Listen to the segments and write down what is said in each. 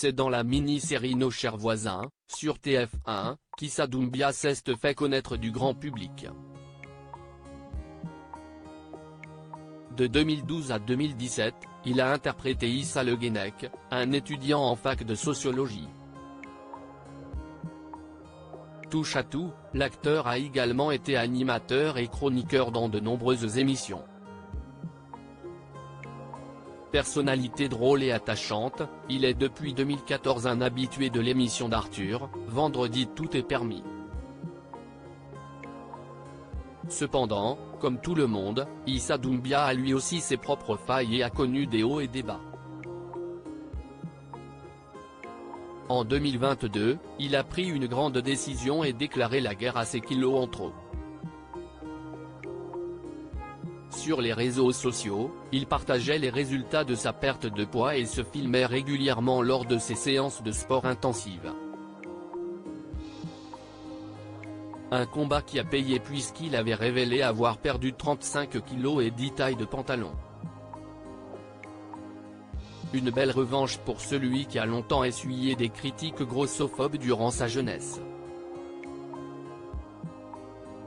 c'est dans la mini-série Nos chers voisins, sur TF1, qu'Issa Doumbia s'est fait connaître du grand public. De 2012 à 2017, il a interprété Issa Le Guenec, un étudiant en fac de sociologie. Touche à tout, l'acteur a également été animateur et chroniqueur dans de nombreuses émissions. Personnalité drôle et attachante, il est depuis 2014 un habitué de l'émission d'Arthur, Vendredi tout est permis. Cependant, comme tout le monde, Issa Doumbia a lui aussi ses propres failles et a connu des hauts et des bas. En 2022, il a pris une grande décision et déclaré la guerre à ses kilos en trop. Sur les réseaux sociaux, il partageait les résultats de sa perte de poids et se filmait régulièrement lors de ses séances de sport intensives. Un combat qui a payé puisqu'il avait révélé avoir perdu 35 kg et 10 tailles de pantalon. Une belle revanche pour celui qui a longtemps essuyé des critiques grossophobes durant sa jeunesse.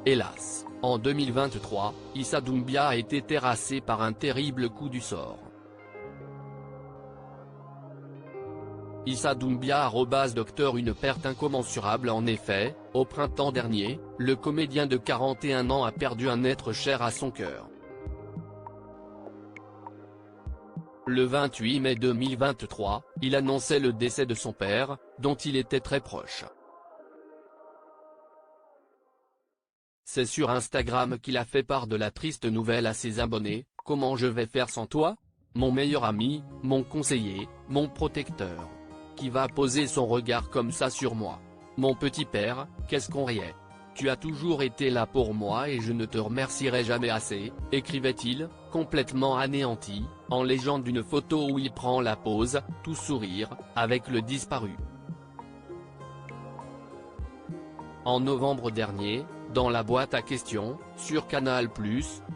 Hélas, en 2023, Issa Doumbia a été terrassé par un terrible coup du sort. Issa Doumbia @docteur une perte incommensurable. En effet, au printemps dernier, le comédien de 41 ans a perdu un être cher à son cœur. Le 28 mai 2023, il annonçait le décès de son père, dont il était très proche. C'est sur Instagram qu'il a fait part de la triste nouvelle à ses abonnés: « Comment je vais faire sans toi ? Mon meilleur ami, mon conseiller, mon protecteur. Qui va poser son regard comme ça sur moi ? Mon petit père, qu'est-ce qu'on riait ? Tu as toujours été là pour moi et je ne te remercierai jamais assez », écrivait-il, complètement anéanti, en légende d'une photo où il prend la pose, tout sourire, avec le disparu. En novembre dernier, dans la boîte à questions, sur Canal+,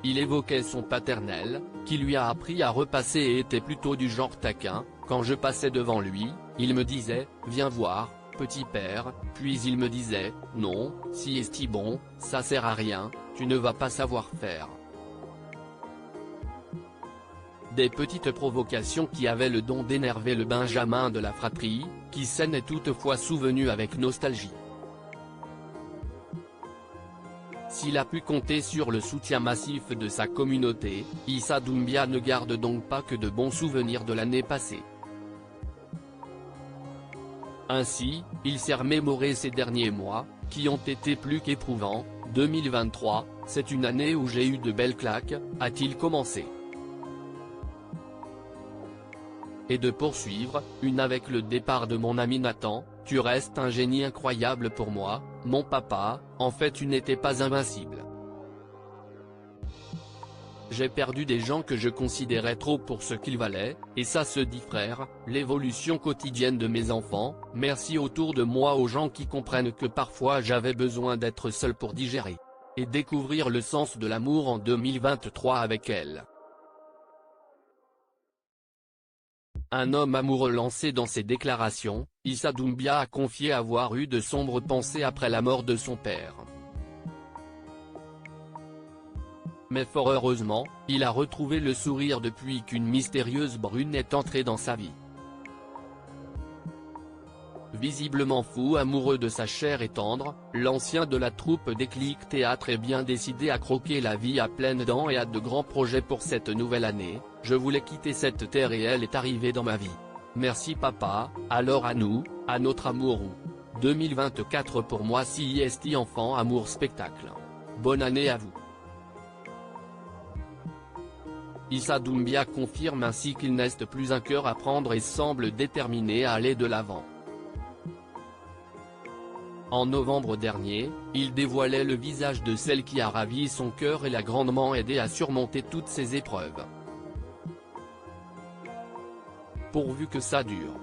il évoquait son paternel, qui lui a appris à repasser et était plutôt du genre taquin. « Quand je passais devant lui, il me disait « Viens voir, petit père », puis il me disait « Non, si est-ce bon, ça sert à rien, tu ne vas pas savoir faire ». Des petites provocations qui avaient le don d'énerver le Benjamin de la fratrie, qui s'en est toutefois souvenu avec nostalgie. S'il a pu compter sur le soutien massif de sa communauté, Issa Doumbia ne garde donc pas que de bons souvenirs de l'année passée. Ainsi, il s'est remémoré ces derniers mois, qui ont été plus qu'éprouvants. « 2023, c'est une année où j'ai eu de belles claques », a-t-il commencé. Et de poursuivre, une avec le départ de mon ami Nathan: « Tu restes un génie incroyable pour moi, mon papa, en fait tu n'étais pas invincible. J'ai perdu des gens que je considérais trop pour ce qu'ils valaient, et ça se dit frère, l'évolution quotidienne de mes enfants, merci autour de moi aux gens qui comprennent que parfois j'avais besoin d'être seul pour digérer. Et découvrir le sens de l'amour en 2023 avec elle. » Un homme amoureux lancé dans ses déclarations, Issa Doumbia a confié avoir eu de sombres pensées après la mort de son père. Mais fort heureusement, il a retrouvé le sourire depuis qu'une mystérieuse brune est entrée dans sa vie. Visiblement fou amoureux de sa chair et tendre, l'ancien de la troupe Déclic Théâtre est bien décidé à croquer la vie à pleines dents et a de grands projets pour cette nouvelle année. « Je voulais quitter cette terre et elle est arrivée dans ma vie. Merci papa, alors à nous, à notre amour ou 2024 pour moi si est enfant amour spectacle. Bonne année à vous. » Issa Doumbia confirme ainsi qu'il n'est plus un cœur à prendre et semble déterminé à aller de l'avant. En novembre dernier, il dévoilait le visage de celle qui a ravi son cœur et l'a grandement aidé à surmonter toutes ces épreuves. Pourvu que ça dure.